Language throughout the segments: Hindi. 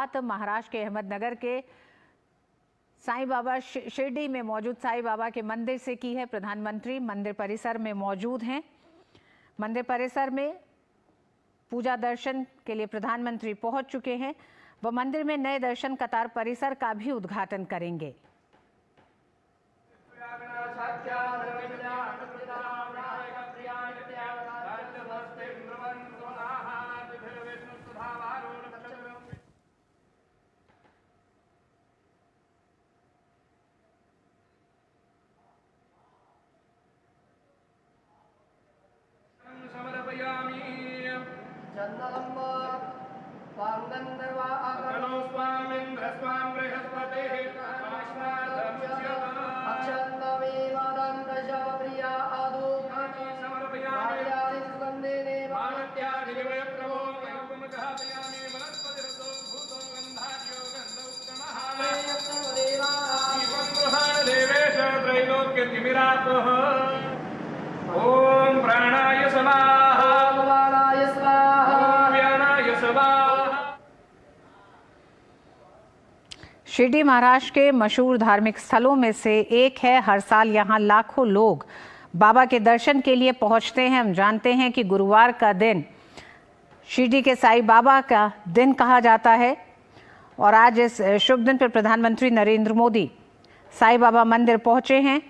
बात महाराष्ट्र के अहमदनगर के साईं बाबा शिरडी में मौजूद साईं बाबा के मंदिर से की है। प्रधानमंत्री मंदिर परिसर में मौजूद हैं। मंदिर परिसर में पूजा दर्शन के लिए प्रधानमंत्री पहुंच चुके हैं। वह मंदिर में नए दर्शन कतार परिसर का भी उद्घाटन करेंगे। ओम प्राणाय स्वाहा भगवानाय स्वाहा व्यानाय स्वाहा। शिरडी महाराष्ट्र के मशहूर धार्मिक स्थलों में से एक है। हर साल यहाँ लाखों लोग बाबा के दर्शन के लिए पहुँचते हैं। हम जानते हैं कि गुरुवार का दिन शिरडी के साईं बाबा का दिन कहा जाता है और आज इस शुभ दिन पर प्रधानमंत्री नरेंद्र मोदी साईं बाबा मंदिर पहुँचे हैं।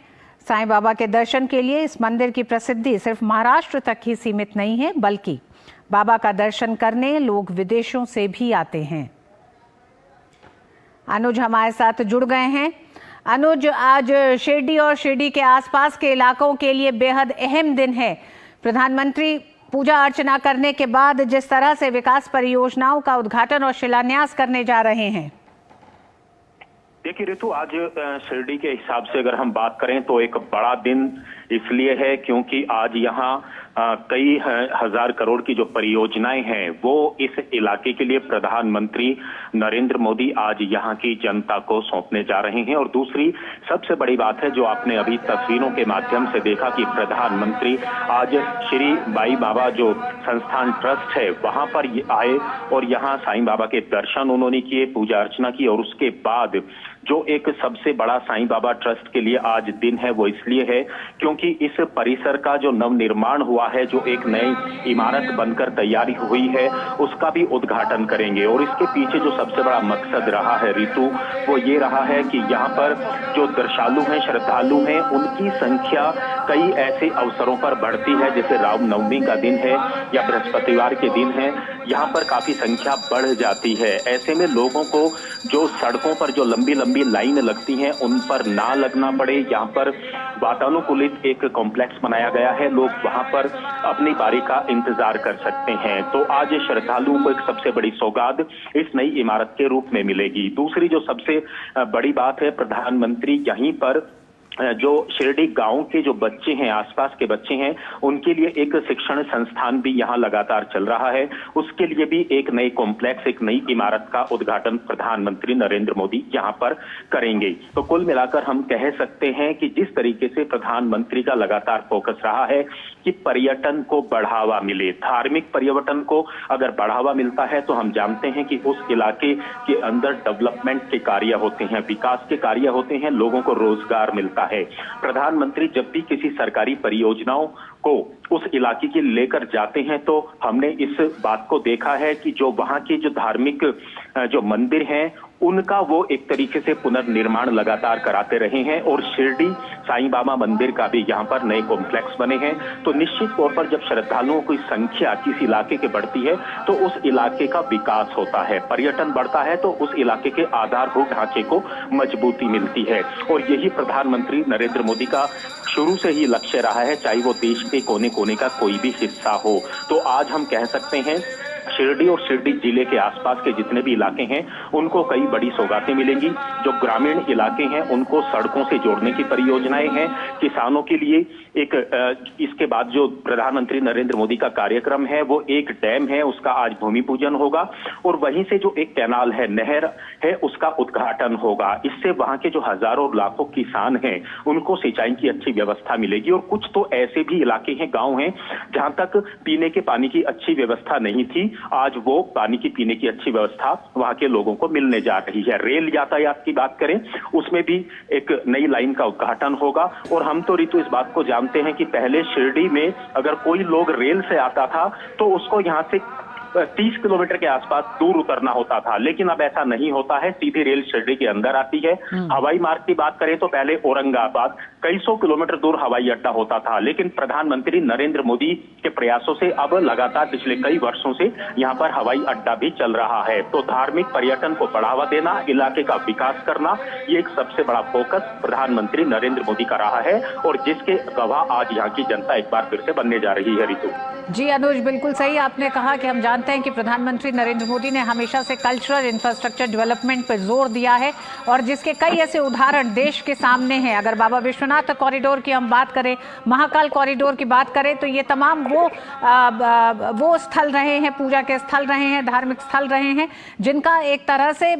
साईं बाबा के दर्शन के लिए इस मंदिर की प्रसिद्धि सिर्फ महाराष्ट्र तक ही सीमित नहीं है, बल्कि बाबा का दर्शन करने लोग विदेशों से भी आते हैं। अनुज हमारे साथ जुड़ गए हैं। अनुज, आज शिरडी और शिरडी के आसपास के इलाकों के लिए बेहद अहम दिन है। प्रधानमंत्री पूजा अर्चना करने के बाद जिस तरह से विकास परियोजनाओं का उद्घाटन और शिलान्यास करने जा रहे हैं। देखिए ऋतु, आज शिरडी के हिसाब से अगर हम बात करें तो एक बड़ा दिन इसलिए है क्योंकि आज यहाँ कई हजार करोड़ की जो परियोजनाएं हैं वो इस इलाके के लिए प्रधानमंत्री नरेंद्र मोदी आज यहाँ की जनता को सौंपने जा रहे हैं। और दूसरी सबसे बड़ी बात है जो आपने अभी तस्वीरों के माध्यम से देखा कि प्रधानमंत्री आज श्री बाई बाबा जो संस्थान ट्रस्ट है वहां पर आए और यहाँ साईं बाबा के दर्शन उन्होंने किए, पूजा अर्चना की। और उसके बाद जो एक सबसे बड़ा साईं बाबा ट्रस्ट के लिए आज दिन है वो इसलिए है क्योंकि इस परिसर का जो नवनिर्माण हुआ है, जो एक नई इमारत बनकर तैयारी हुई है, उसका भी उद्घाटन करेंगे। और इसके पीछे जो सबसे बड़ा मकसद रहा है ऋतु, वो ये रहा है कि यहाँ पर जो दर्शनालु हैं, श्रद्धालु हैं, उनकी संख्या कई ऐसे अवसरों पर बढ़ती है, जैसे रामनवमी का दिन है या बृहस्पतिवार के दिन है, यहाँ पर काफी संख्या बढ़ जाती है। ऐसे में लोगों को जो सड़कों पर जो लंबी लंबी लाइन लगती हैं उन पर ना लगना पड़े। यहाँ पर वातानुकूलित एक कॉम्प्लेक्स बनाया गया है, लोग वहां पर अपनी बारी का इंतजार कर सकते हैं। तो आज श्रद्धालुओं को एक सबसे बड़ी सौगात इस नई इमारत के रूप में मिलेगी। दूसरी जो सबसे बड़ी बात है, प्रधानमंत्री यहीं पर जो शिरडी गांव के जो बच्चे हैं, आसपास के बच्चे हैं, उनके लिए एक शिक्षण संस्थान भी यहां लगातार चल रहा है। उसके लिए भी एक नई कॉम्प्लेक्स, एक नई इमारत का उद्घाटन प्रधानमंत्री नरेंद्र मोदी यहां पर करेंगे। तो कुल मिलाकर हम कह सकते हैं कि जिस तरीके से प्रधानमंत्री का लगातार फोकस रहा है कि पर्यटन को बढ़ावा मिले, धार्मिक पर्यटन को अगर बढ़ावा मिलता है तो हम जानते हैं कि उस इलाके के अंदर डेवलपमेंट के कार्य होते हैं, विकास के कार्य होते हैं, लोगों को रोजगार मिलता है। प्रधानमंत्री जब भी किसी सरकारी परियोजनाओं को उस इलाके के लेकर जाते हैं तो हमने इस बात को देखा है कि जो वहां के जो धार्मिक जो मंदिर हैं उनका वो एक तरीके से पुनर्निर्माण लगातार कराते रहे हैं। और शिरडी साईं बाबा मंदिर का भी यहाँ पर नए कॉम्प्लेक्स बने हैं। तो निश्चित तौर पर जब श्रद्धालुओं की संख्या किसी इलाके के बढ़ती है तो उस इलाके का विकास होता है, पर्यटन बढ़ता है, तो उस इलाके के आधारभूत ढांचे को मजबूती मिलती है। और यही प्रधानमंत्री नरेंद्र मोदी का शुरू से ही लक्ष्य रहा है, चाहे वो देश के कोने कोने का कोई भी हिस्सा हो। तो आज हम कह सकते हैं शिरडी और शिरडी जिले के आसपास के जितने भी इलाके हैं उनको कई बड़ी सौगातें मिलेंगी। जो ग्रामीण इलाके हैं उनको सड़कों से जोड़ने की परियोजनाएं हैं, किसानों के लिए एक इसके बाद जो प्रधानमंत्री नरेंद्र मोदी का कार्यक्रम है वो एक डैम है, उसका आज भूमि पूजन होगा। और वहीं से जो एक कैनाल है, नहर है, उसका उद्घाटन होगा। इससे वहां के जो हजारों लाखों किसान हैं उनको सिंचाई की अच्छी व्यवस्था मिलेगी। और कुछ तो ऐसे भी इलाके हैं, गांव हैं, जहां तक पीने के पानी की अच्छी व्यवस्था नहीं थी, भी आज वो पानी की पीने की अच्छी व्यवस्था वहां के लोगों को मिलने जा रही है। रेल यातायात की बात करें, उसमें भी एक नई लाइन का उद्घाटन होगा। और हम तो ऋतु इस बात को जानते हैं कि पहले शिरडी में अगर कोई लोग रेल से आता था तो उसको यहाँ से 30 किलोमीटर के आसपास दूर उतरना होता था, लेकिन अब ऐसा नहीं होता है, सीधी रेल शिरडी के अंदर आती है। हवाई मार्ग की बात करें तो पहले औरंगाबाद कई सौ किलोमीटर दूर हवाई अड्डा होता था, लेकिन प्रधानमंत्री नरेंद्र मोदी के प्रयासों से अब लगातार पिछले कई वर्षों से यहाँ पर हवाई अड्डा भी चल रहा है। तो धार्मिक पर्यटन को बढ़ावा देना, इलाके का विकास करना, ये एक सबसे बड़ा फोकस प्रधानमंत्री नरेंद्र मोदी का रहा है और जिसके गवाह आज यहाँ की जनता एक बार फिर से बनने जा रही है। ऋतु जी अनुज, बिल्कुल सही आपने कहा कि हम जानते हैं कि प्रधानमंत्री नरेंद्र मोदी ने हमेशा से कल्चरल इंफ्रास्ट्रक्चर डेवलपमेंट पर जोर दिया है और जिसके कई ऐसे उदाहरण देश के सामने हैं। अगर बाबा विश्वनाथ कॉरिडोर की हम बात करें, महाकाल कॉरिडोर की बात करें, तो ये तमाम वो स्थल रहे हैं, पूजा के स्थल रहे हैं, धार्मिक स्थल रहे हैं, जिनका एक तरह से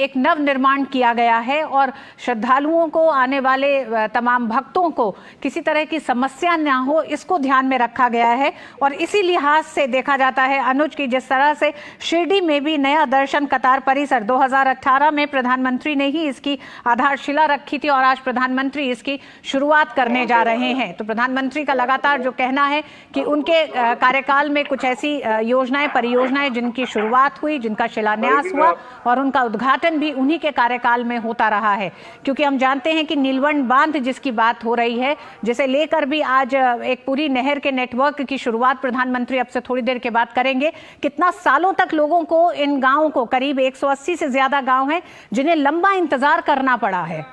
एक नव निर्माण किया गया है और श्रद्धालुओं को, आने वाले तमाम भक्तों को किसी तरह की समस्या ना हो, इसको ध्यान में रखा गया है। और इसी लिहाज से देखा जाता है अनुज की जिस तरह से शिरडी में भी नया दर्शन कतार परिसर 2018 में प्रधानमंत्री ने ही इसकी आधारशिला रखी थी और आज प्रधानमंत्री इसकी शुरुआत करने जा रहे हैं। तो प्रधानमंत्री का लगातार जो कहना है कि उनके कार्यकाल में कुछ ऐसी योजनाएं, परियोजनाएं जिनकी शुरुआत हुई, जिनका शिलान्यास हुआ और उनका उद्घाटन भी उन्हीं के कार्यकाल में होता रहा है। क्योंकि हम जानते हैं कि नीलवंड बांध जिसकी बात हो रही है, जिसे लेकर भी आज एक पूरी नहर के नेटवर्क की शुरुआत प्रधानमंत्री अब से थोड़ी देर के बाद करेंगे। कितना सालों तक लोगों को, इन गांवों को, करीब 180 से ज्यादा गांव हैं जिन्हें लंबा इंतजार करना पड़ा है।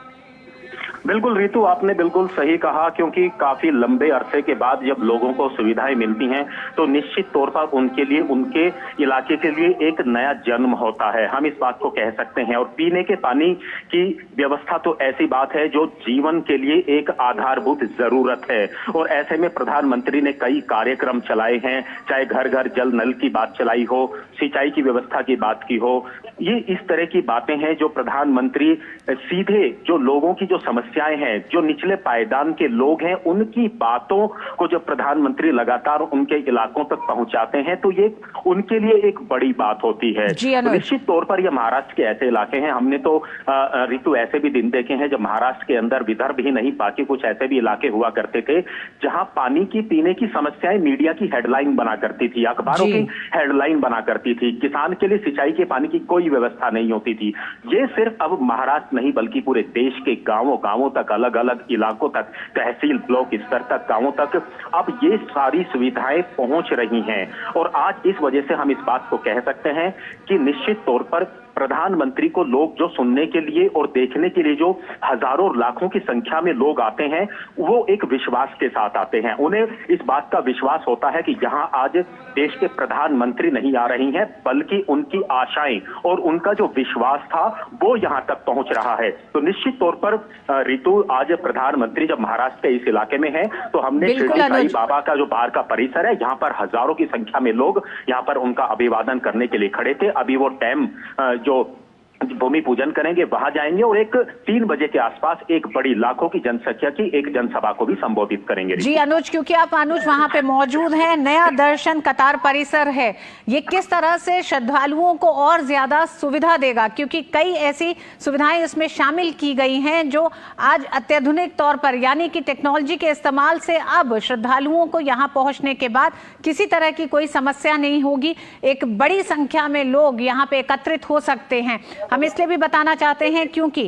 बिल्कुल ऋतु, आपने बिल्कुल सही कहा, क्योंकि काफी लंबे अरसे के बाद जब लोगों को सुविधाएं मिलती हैं तो निश्चित तौर पर उनके लिए, उनके इलाके के लिए एक नया जन्म होता है, हम इस बात को कह सकते हैं। और पीने के पानी की व्यवस्था तो ऐसी बात है जो जीवन के लिए एक आधारभूत जरूरत है और ऐसे में प्रधानमंत्री ने कई कार्यक्रम चलाए हैं, चाहे घर घर जल नल की बात चलाई हो, सिंचाई की व्यवस्था की बात की हो। ये इस तरह की बातें हैं जो प्रधानमंत्री सीधे जो लोगों की जो समस्याएं हैं, जो निचले पायदान के लोग हैं, उनकी बातों को जब प्रधानमंत्री लगातार उनके इलाकों तक पहुंचाते हैं तो ये उनके लिए एक बड़ी बात होती है। तो निश्चित तौर पर ये महाराष्ट्र के ऐसे इलाके हैं, हमने तो ऋतु ऐसे भी दिन देखे हैं जब महाराष्ट्र के अंदर, विदर्भ ही नहीं बाकी कुछ ऐसे भी इलाके हुआ करते थे जहां पानी की पीने की समस्याएं मीडिया की हेडलाइन बना करती थी, अखबारों की हेडलाइन बना करती थी। किसान के लिए सिंचाई के पानी की कोई व्यवस्था नहीं होती थी। ये सिर्फ अब महाराष्ट्र नहीं बल्कि पूरे देश के गांवों तक, अलग अलग इलाकों तक, तहसील ब्लॉक स्तर तक, गांवों तक अब ये सारी सुविधाएं पहुंच रही हैं। और आज इस वजह से हम इस बात को कह सकते हैं कि निश्चित तौर पर प्रधानमंत्री को लोग जो सुनने के लिए और देखने के लिए जो हजारों लाखों की संख्या में लोग आते हैं, वो एक विश्वास के साथ आते हैं। उन्हें इस बात का विश्वास होता है कि यहाँ आज देश के प्रधानमंत्री नहीं आ रही हैं, बल्कि उनकी आशाएं और उनका जो विश्वास था वो यहाँ तक पहुंच रहा है। तो निश्चित तौर पर ऋतु, आज प्रधानमंत्री जब महाराष्ट्र के इस इलाके में है तो हमने शिरडी साईं बाबा का जो बाहर का परिसर है, यहाँ पर हजारों की संख्या में लोग यहाँ पर उनका अभिवादन करने के लिए खड़े थे। अभी वो टाइम जो भूमि पूजन करेंगे वहां जाएंगे और एक 3 बजे के आसपास एक बड़ी लाखों की जनसंख्या की एक जनसभा को भी संबोधित करेंगे। जी अनुज, क्योंकि आप अनुज वहां पे मौजूद हैं, नया दर्शन कतार परिसर है, ये किस तरह से श्रद्धालुओं को और ज्यादा सुविधा देगा? क्योंकि कई ऐसी सुविधाएं इसमें शामिल की गई हैं जो आज अत्याधुनिक तौर पर, यानी कि टेक्नोलॉजी के इस्तेमाल से अब श्रद्धालुओं को यहाँ पहुंचने के बाद किसी तरह की कोई समस्या नहीं होगी। एक बड़ी संख्या में लोग यहाँ पे एकत्रित हो सकते हैं। हम इसलिए भी बताना चाहते हैं क्योंकि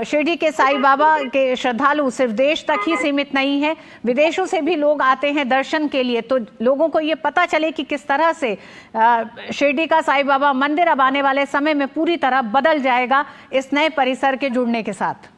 शिरडी के साईं बाबा के श्रद्धालु सिर्फ देश तक ही सीमित नहीं है, विदेशों से भी लोग आते हैं दर्शन के लिए। तो लोगों को ये पता चले कि किस तरह से शिरडी का साईं बाबा मंदिर अब आने वाले समय में पूरी तरह बदल जाएगा इस नए परिसर के जुड़ने के साथ।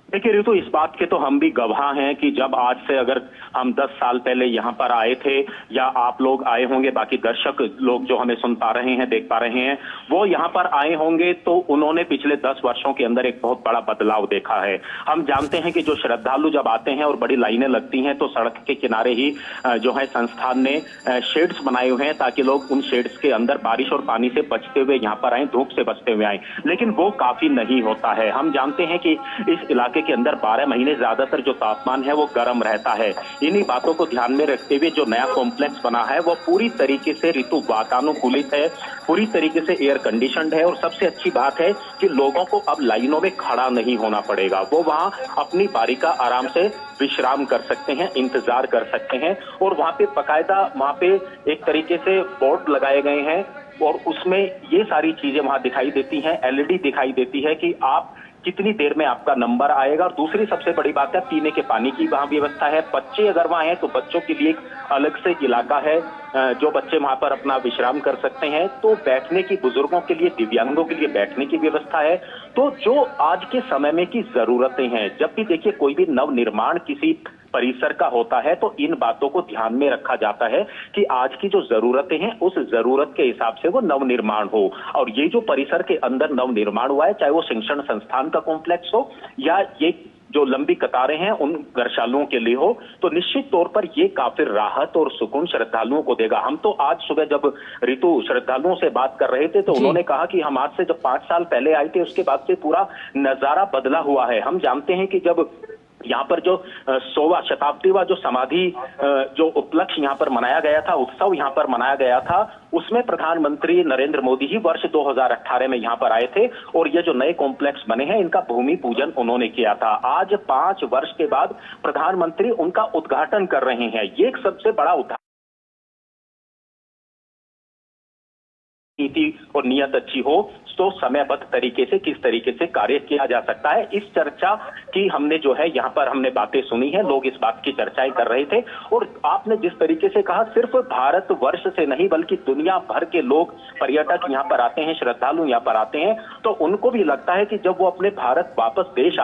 देखिए ऋतु, इस बात के तो हम भी गवाह हैं कि जब आज से अगर हम 10 साल पहले यहाँ पर आए थे, या आप लोग आए होंगे, बाकी दर्शक लोग जो हमें सुन पा रहे हैं, देख पा रहे हैं, वो यहाँ पर आए होंगे तो उन्होंने पिछले 10 वर्षों के अंदर एक बहुत बड़ा बदलाव देखा है। हम जानते हैं कि जो श्रद्धालु जब आते हैं और बड़ी लाइनें लगती हैं तो सड़क के किनारे ही जो है संस्थान ने शेड्स बनाए हुए हैं ताकि लोग उन शेड्स के अंदर बारिश और पानी से बचते हुए यहाँ पर आए, धूप से बचते हुए आए, लेकिन वो काफी नहीं होता है। हम जानते हैं कि इस इलाके के अंदर 12 महीने ज्यादातर जो तापमान है वो गर्म रहता है। इन्हीं बातों को ध्यान में रखते हुए जो नया कॉम्प्लेक्स बना है वो पूरी तरीके से ऋतु वातानुकूलित है, पूरी तरीके से एयर कंडीशनड है और सबसे अच्छी बात है कि लोगों को अब लाइनों में खड़ा नहीं होना पड़ेगा। वो वहां अपनी बारी का आराम से विश्राम कर सकते हैं, इंतजार कर सकते हैं और वहां पे बकायदा वहां पे एक तरीके से बोर्ड लगाए गए हैं और उसमें ये सारी चीजें वहां दिखाई देती हैं, एलईडी दिखाई देती है कि आप कितनी देर में आपका नंबर आएगा। और दूसरी सबसे बड़ी बात है पीने के पानी की वहां व्यवस्था है। बच्चे अगर वहां हैं तो बच्चों के लिए एक अलग से इलाका है जो बच्चे वहां पर अपना विश्राम कर सकते हैं। तो बैठने की, बुजुर्गों के लिए, दिव्यांगों के लिए बैठने की व्यवस्था है। तो जो आज के समय में की जरूरतें हैं, जब भी देखिए कोई भी नव निर्माण किसी परिसर का होता है तो इन बातों को ध्यान में रखा जाता है कि आज की जो जरूरतें हैं उस जरूरत के हिसाब से वो नव निर्माण हो। और ये जो परिसर के अंदर नव निर्माण हुआ है, चाहे वो शिक्षण संस्थान का कॉम्प्लेक्स हो या ये जो लंबी कतारें हैं उन गौशालाओं के लिए हो, तो निश्चित तौर पर ये काफी राहत और सुकून श्रद्धालुओं को देगा। हम तो आज सुबह जब ऋतु श्रद्धालुओं से बात कर रहे थे तो उन्होंने कहा कि हम आज से जब 5 साल पहले आए थे उसके बाद से पूरा नजारा बदला हुआ है। हम जानते हैं कि जब यहाँ पर जो 100वां शताब्दीवा जो समाधि जो उपलक्ष्य यहाँ पर मनाया गया था, उत्सव यहाँ पर मनाया गया था, उसमें प्रधानमंत्री नरेंद्र मोदी ही वर्ष 2018 में यहाँ पर आए थे और ये जो नए कॉम्प्लेक्स बने हैं इनका भूमि पूजन उन्होंने किया था। आज 5 वर्ष के बाद प्रधानमंत्री उनका उद्घाटन कर रहे हैं। ये एक सबसे बड़ा उदाहरण, नीति और नियत अच्छी हो तो समयबद्ध तरीके से किस तरीके से कार्य किया जा सकता है। इस चर्चा की हमने जो है यहाँ पर हमने बातें सुनी है, लोग इस बात की चर्चाएं कर रहे थे और आपने जिस तरीके से कहा सिर्फ भारतवर्ष से नहीं बल्कि दुनिया भर के लोग, पर्यटक यहाँ पर आते हैं, श्रद्धालु यहाँ पर आते हैं, तो उनको भी लगता है कि जब वो अपने भारत वापस देश